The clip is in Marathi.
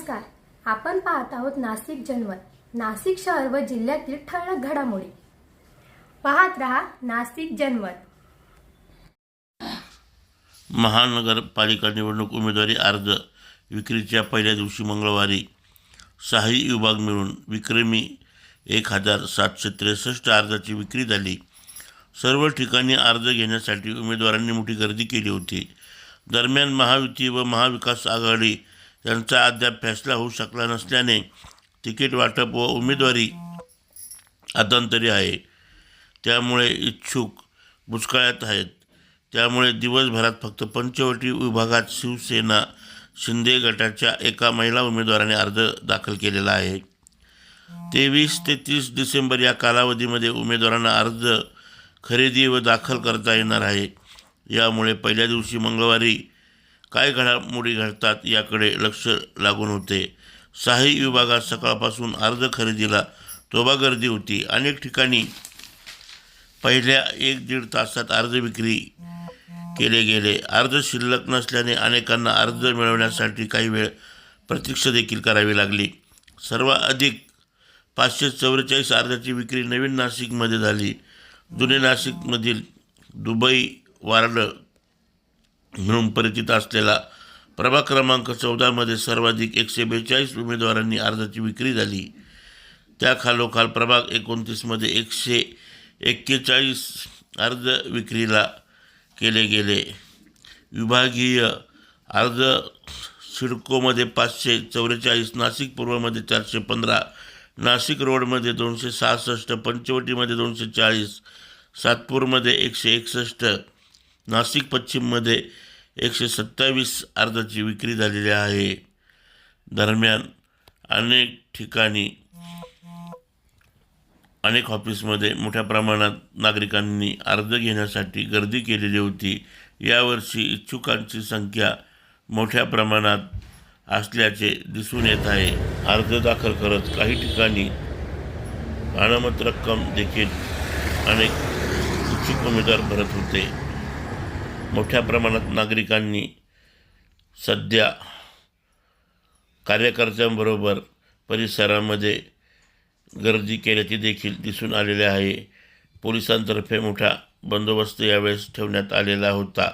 नमस्कार. आपण पाहत आहोत नाशिक जनमत, नाशिक शहर व जिल्ह्यातील ठळक घडामोडी. पाहत रहा नाशिक जनमत. महानगरपालिका निवडणूक उमेदवारी अर्ज विक्रीच्या पहिल्या दिवशी मंगळवारी 6ही विभाग मिळून विक्रमी 1763 अर्जाची विक्री झाली. सर्व ठिकाणी अर्ज घेण्यासाठी उमेदवारांनी मोठी गर्दी केली होती. दरम्यान महायुती व महाविकास आघाडी यांचा अद्याप फैसला होऊ शकला नसल्याने तिकीट वाटप व उमेदवारी अतांतरी आहे. त्यामुळे इच्छुक बुचकळ्यात आहेत. त्यामुळे दिवसभरात फक्त पंचवटी विभागात शिवसेना शिंदे गटाच्या एका महिला उमेदवाराने अर्ज दाखल केलेला आहे. 23 ते 30 डिसेंबर या कालावधीमध्ये उमेदवारांना अर्ज खरेदी व दाखल करता येणार आहे. यामुळे पहिल्या दिवशी मंगळवारी काय घडामोडी घडतात याकडे लक्ष लागून होते. 6ही विभागात सकाळपासून अर्ज खरेदीला तोबा गर्दी होती. अनेक ठिकाणी पहिल्या 1-1.5 तासात अर्ज विक्री केले गेले. अर्ज शिल्लक नसल्याने अनेकांना अर्ज मिळवण्यासाठी काही वेळ प्रतीक्षा देखील करावी लागली. सर्वाधिक 544 अर्जाची विक्री नवीन नाशिकमध्ये झाली. जुने नाशिकमधील दुबई वार्ड म्हणून परिचित असलेला प्रभाग क्रमांक 14मध्ये सर्वाधिक 142 उमेदवारांनी अर्जाची विक्री झाली. त्याखालोखाल प्रभाग 29मध्ये 141 अर्ज विक्रीला केले गेले. विभागीय अर्ज सिडकोमध्ये 544, नाशिक पूर्वमध्ये 415, नाशिक रोडमध्ये 266, पंचवटीमध्ये 240, सातपूरमध्ये 161, नाशिक पश्चिममध्ये 127 अर्जाची विक्री झालेली आहे. दरम्यान अनेक ठिकाणी अनेक ऑफिसमध्ये मोठ्या प्रमाणात नागरिकांनी अर्ज घेण्यासाठी गर्दी केलेली होती. यावर्षी इच्छुकांची संख्या मोठ्या प्रमाणात असल्याचे दिसून येत आहे. अर्ज दाखल करत काही ठिकाणी अनामत रक्कम देखील अनेक इच्छुक उमेदवार भरत होते. मोठ्या प्रमाणात नागरिकांनी सध्या कार्यकर्त्यांबरोबर परिसरामध्ये गर्दी केल्याचे देखील दिसून आलेले आहे. पोलिसांतर्फे मोठा बंदोबस्त यावेळेस ठेवण्यात आलेला होता.